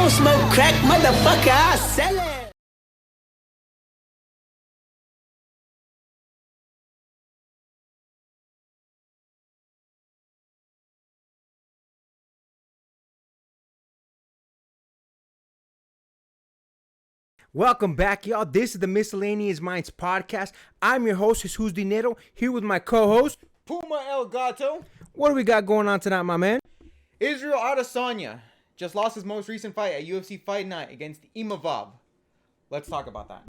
don't smoke crack, motherfucker, I sell it. Welcome back, y'all. This is the Miscellaneous Minds podcast. I'm your host, Jesus Dinero, here with my co-host, Puma El Gato. What do we got going on tonight, my man? Israel Adesanya just lost his most recent fight at UFC Fight Night against Imavov. Let's talk about that.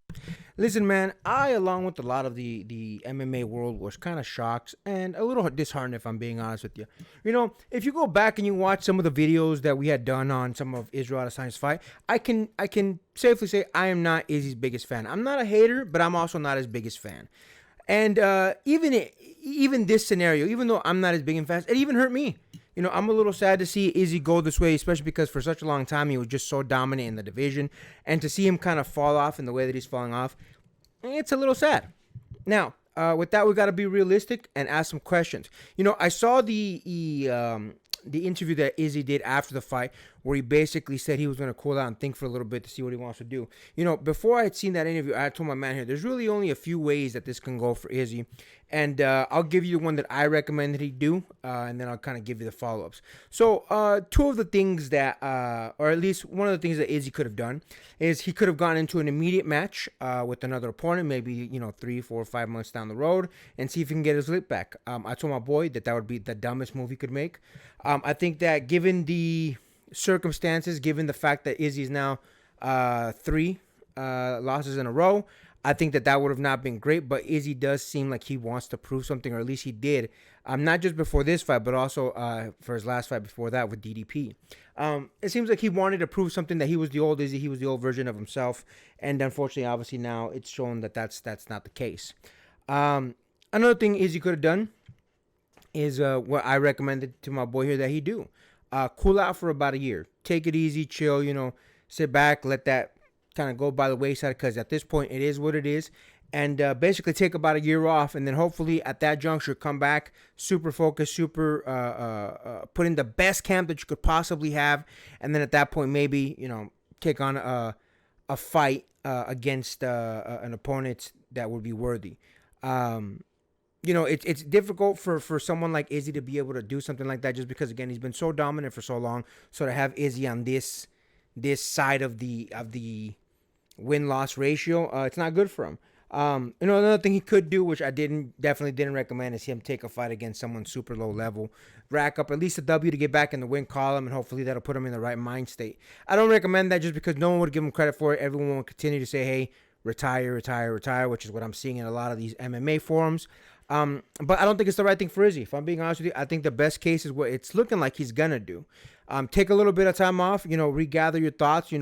Listen, man, I, along with a lot of the MMA world, was kind of shocked and a little disheartened, if I'm being honest with you. You know, if you go back and you watch some of the videos that we had done on some of Israel Adesanya's fight, I can safely say I am not Izzy's biggest fan. I'm not a hater, but I'm also not his biggest fan. And even this scenario, even though I'm not as big a fan, it even hurt me. You know, I'm a little sad to see Izzy go this way, especially because for such a long time he was just so dominant in the division. And to see him kind of fall off in the way that he's falling off, it's a little sad. Now, with that, we got to be realistic and ask some questions. You know, I saw the interview that Izzy did after the fight where he basically said he was going to cool out and think for a little bit to see what he wants to do. You know, before I had seen that interview, I told my man here, there's really only a few ways that this can go for Izzy. And I'll give you the one that I recommend that he do, and then I'll kind of give you the follow-ups. So two of the things that, or at least one of the things that Izzy could have done is he could have gone into an immediate match with another opponent, maybe, 3, 4, 5 months down the road, and see if he can get his lip back. I told my boy that would be the dumbest move he could make. I think that given the circumstances, given the fact that Izzy's now 3 losses in a row, I think that would have not been great, but Izzy does seem like he wants to prove something, or at least he did. Not just before this fight, but also for his last fight before that with DDP. It seems like he wanted to prove something, that he was the old Izzy, he was the old version of himself, and unfortunately, obviously now it's shown that that's not the case. Another thing Izzy could have done is what I recommended to my boy here that he do. Cool out for about a year. Take it easy, chill, sit back, let that kind of go by the wayside, because at this point it is what it is, and basically take about a year off, and then hopefully at that juncture come back super focused, super put in the best camp that you could possibly have, and then at that point maybe take on a fight against an opponent that would be worthy. It's difficult for someone like Izzy to be able to do something like that, just because, again, he's been so dominant for so long. So to have Izzy on this side of the win-loss ratio, it's not good for him. Another thing he could do, which I definitely didn't recommend, is him take a fight against someone super low level, rack up at least a W to get back in the win column, and hopefully that'll put him in the right mind state. I don't recommend that just because no one would give him credit for it. Everyone will continue to say, hey, retire, which is what I'm seeing in a lot of these MMA forums. But I don't think it's the right thing for Izzy. If I'm being honest with you, I think the best case is what it's looking like he's gonna do. Take a little bit of time off, regather your thoughts,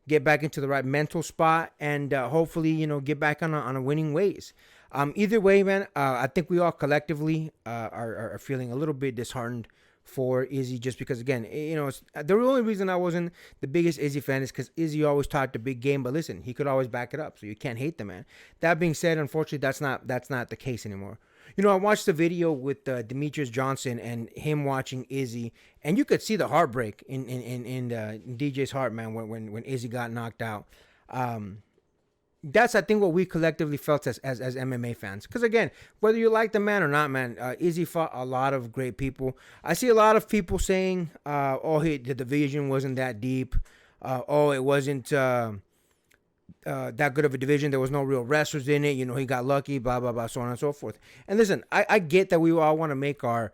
get back into the right mental spot, and hopefully, get back on a winning ways. Either way, man, I think we all collectively are feeling a little bit disheartened for Izzy, just because, again, the only reason I wasn't the biggest Izzy fan is because Izzy always talked a big game, but listen, he could always back it up, so you can't hate the man. That being said, unfortunately, that's not the case anymore. I watched the video with Demetrius Johnson and him watching Izzy, and you could see the heartbreak in DJ's heart, man, when Izzy got knocked out. That's, I think, what we collectively felt as MMA fans. Because, again, whether you like the man or not, man, Izzy fought a lot of great people. I see a lot of people saying, the division wasn't that deep. It wasn't that good of a division. There was no real wrestlers in it. He got lucky, blah, blah, blah, so on and so forth. And listen, I get that we all want to make our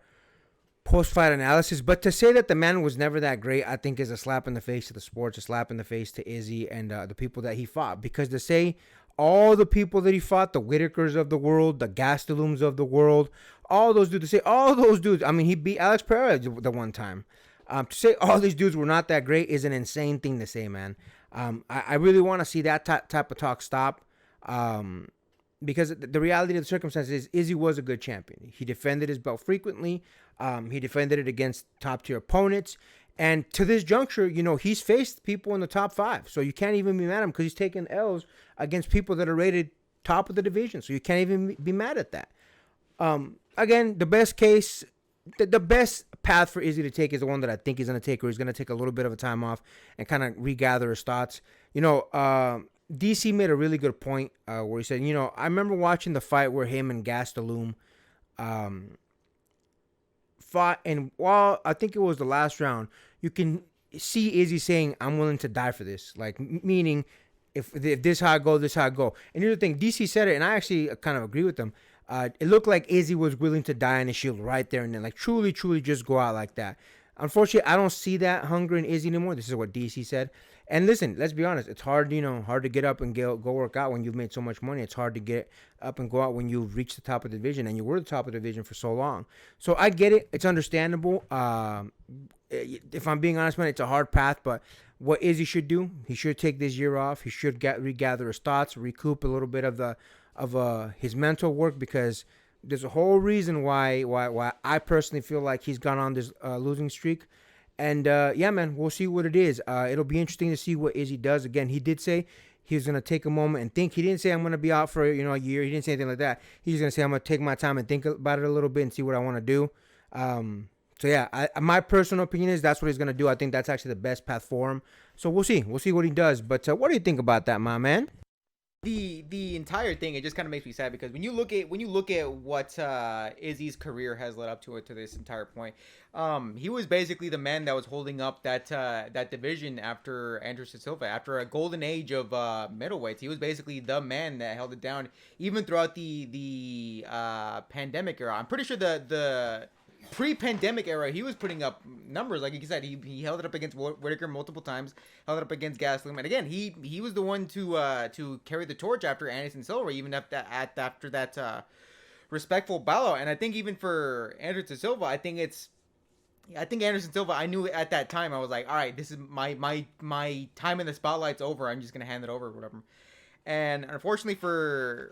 post-fight analysis, but to say that the man was never that great, I think is a slap in the face to the sports, a slap in the face to Izzy and the people that he fought. Because to say all the people that he fought, the Whitakers of the world, the Gastelums of the world, all those dudes, he beat Alex Pereira the one time. To say all these dudes were not that great is an insane thing to say, man. I really want to see that type of talk stop. Because the reality of the circumstances is Izzy was a good champion. He defended his belt frequently. He defended it against top-tier opponents. And to this juncture, he's faced people in the top 5. So you can't even be mad at him because he's taken L's against people that are rated top of the division. So you can't even be mad at that. Again, the best path for Izzy to take is the one that I think he's going to take, or he's going to take a little bit of a time off and kind of regather his thoughts. DC made a really good point where he said, I remember watching the fight where him and Gastelum fought, and while I think it was the last round, you can see Izzy saying, "I'm willing to die for this," like meaning, if this how I go, this how I go. And here's the thing, DC said it, and I actually kind of agree with him. It looked like Izzy was willing to die on his shield right there and then, like truly, truly just go out like that. Unfortunately, I don't see that hunger in Izzy anymore. This is what DC said. And listen, let's be honest. It's hard, hard to get up and go work out when you've made so much money. It's hard to get up and go out when you've reached the top of the division, and you were the top of the division for so long. So I get it. It's understandable. If I'm being honest, man, it's a hard path. But what Izzy should do, he should take this year off. He should regather his thoughts, recoup a little bit of his mental work, because there's a whole reason why I personally feel like he's gone on this losing streak. And yeah, man, we'll see what it is. It'll be interesting to see what Izzy does. Again, he did say he was gonna take a moment and think. He didn't say I'm gonna be out for a year. He didn't say anything like that. He's gonna say I'm gonna take my time and think about it a little bit and see what I want to do. So yeah, my personal opinion is that's what he's gonna do. I think that's actually the best path for him. So we'll see. We'll see what he does. But what do you think about that, my man? The entire thing, it just kind of makes me sad, because when you look at what Izzy's career has led up to this entire point, he was basically the man that was holding up that division after Anderson Silva, after a golden age of middleweights. He was basically the man that held it down even throughout the pandemic era. I'm pretty sure the pre-pandemic era, he was putting up numbers. Like you said, he held it up against Whitaker multiple times, held it up against Gastelum, and again, he was the one to carry the torch after Anderson Silva, even after that respectful battle. And I think even for Anderson Silva, I think Anderson Silva, I knew at that time, I was like, all right, this is my time in the spotlight's over. I'm just gonna hand it over or whatever. And unfortunately for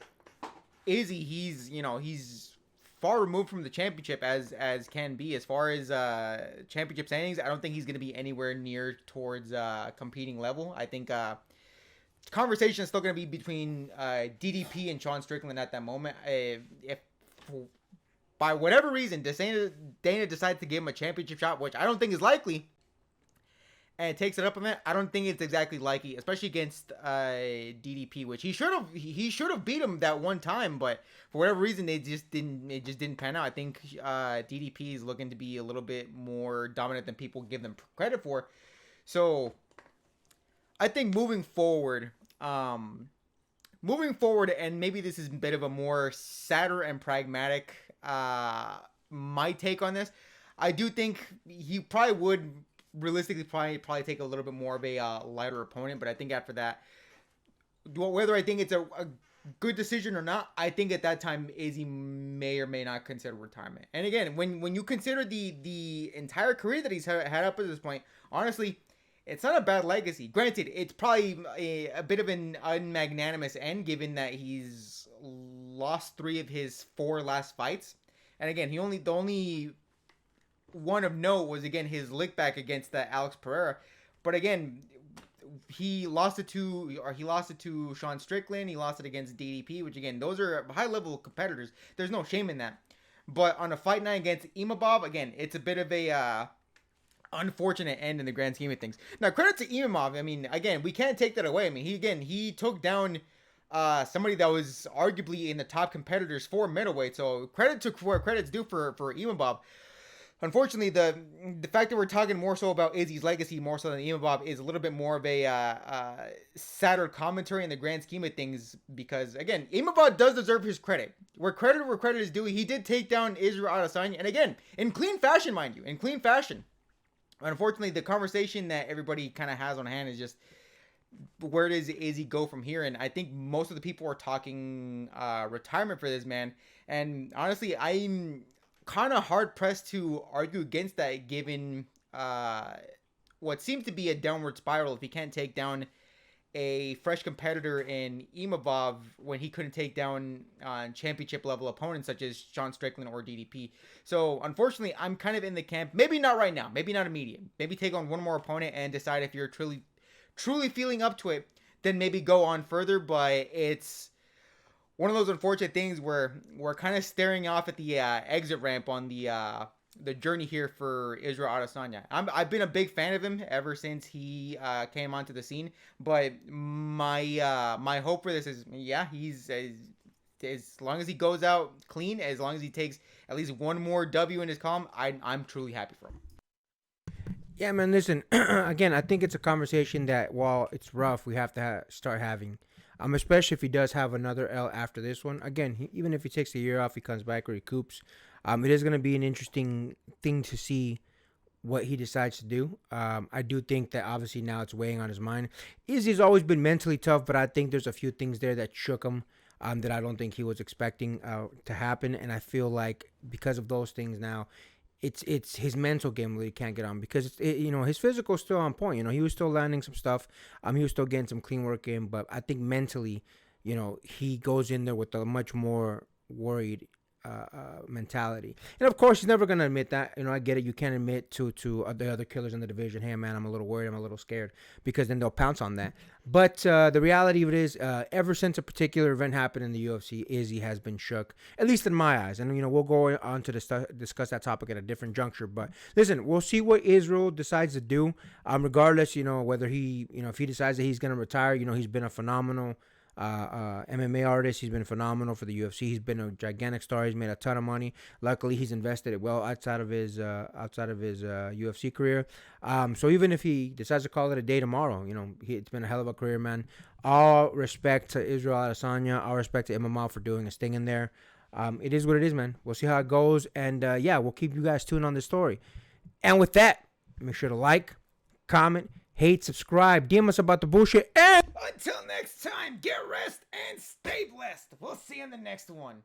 Izzy, he's far removed from the championship as can be. As far as championship standings, I don't think he's going to be anywhere near towards competing level. I think conversation is still going to be between DDP and Sean Strickland at that moment. If by whatever reason Dana decides to give him a championship shot, which I don't think is likely, and takes it up a minute, I don't think it's exactly likely, especially against DDP, which he should have beat him that one time, but for whatever reason it just didn't pan out. I think DDP is looking to be a little bit more dominant than people give them credit for. So I think moving forward, and maybe this is a bit of a more sadder and pragmatic my take on this, I do think he probably would realistically probably take a little bit more of a lighter opponent. But I think after that, whether I think it's a good decision or not, I think at that time Izzy may or may not consider retirement. And again, when you consider the entire career that he's had up at this point, honestly, it's not a bad legacy. Granted, it's probably a bit of an unmagnanimous end, given that he's lost 3 of his 4 last fights. And again, the only one of note was, again, his lick back against Alex Pereira. But again, he lost it to Sean Strickland. He lost it against DDP, which again, those are high level competitors. There's no shame in that. But on a fight night against Imavov, again, it's a bit of a unfortunate end in the grand scheme of things. Now, credit to Imavov. I mean, again, we can't take that away. I mean, he took down somebody that was arguably in the top competitors for middleweight. So credit to where credit's due for Imavov. Unfortunately, the fact that we're talking more so about Izzy's legacy more so than Imavov is a little bit more of a sadder commentary in the grand scheme of things, because again, Imavov does deserve his credit. Where credit is due, he did take down Israel Adesanya, and again, in clean fashion, mind you, in clean fashion. Unfortunately, the conversation that everybody kind of has on hand is just, where does Izzy go from here? And I think most of the people are talking retirement for this man. And honestly, I'm kind of hard pressed to argue against that, given what seems to be a downward spiral if he can't take down a fresh competitor in Imavov when he couldn't take down championship level opponents such as Sean Strickland or DDP. So unfortunately, I'm kind of in the camp, maybe not right now, maybe not immediate, maybe take on one more opponent and decide if you're truly feeling up to it, then maybe go on further. But it's one of those unfortunate things where we're kind of staring off at the exit ramp on the the journey here for Israel Adesanya. I've been a big fan of him ever since he came onto the scene. But my hope for this is, yeah, he's as long as he goes out clean, as long as he takes at least one more W in his column, I'm truly happy for him. Yeah, man. Listen, again, I think it's a conversation that while it's rough, we have to start having. Especially if he does have another L after this one. Again, even if he takes a year off, he comes back or he coops. It is going to be an interesting thing to see what he decides to do. I do think that obviously now it's weighing on his mind. Izzy's always been mentally tough, but I think there's a few things there that shook him that I don't think he was expecting to happen. And I feel like because of those things now, it's his mental game really can't get on because his physical's still on point. He was still landing some stuff. He was still getting some clean work in, but I think mentally, he goes in there with a much more worried mentality. And of course, he's never gonna admit that. I get it. You can't admit to the other killers in the division, hey man, I'm a little worried, I'm a little scared, because then they'll pounce on that. But the reality of it is, ever since a particular event happened in the UFC, Izzy has been shook, at least in my eyes. And we'll go on to discuss that topic at a different juncture. But listen, we'll see what Israel decides to do. Regardless, whether he, if he decides that he's gonna retire, he's been a phenomenal MMA artist. He's been phenomenal for the UFC. He's been a gigantic star. He's made a ton of money. Luckily, he's invested it well outside of his UFC career. So even if he decides to call it a day tomorrow, it's been a hell of a career, man. All respect to Israel Adesanya. All respect to MMA for doing his thing in there. It is what it is, man. We'll see how it goes, and we'll keep you guys tuned on this story. And with that, make sure to like, comment, hate, subscribe, DM us about the bullshit, and Until next time, get rest and stay blessed. We'll see you in the next one.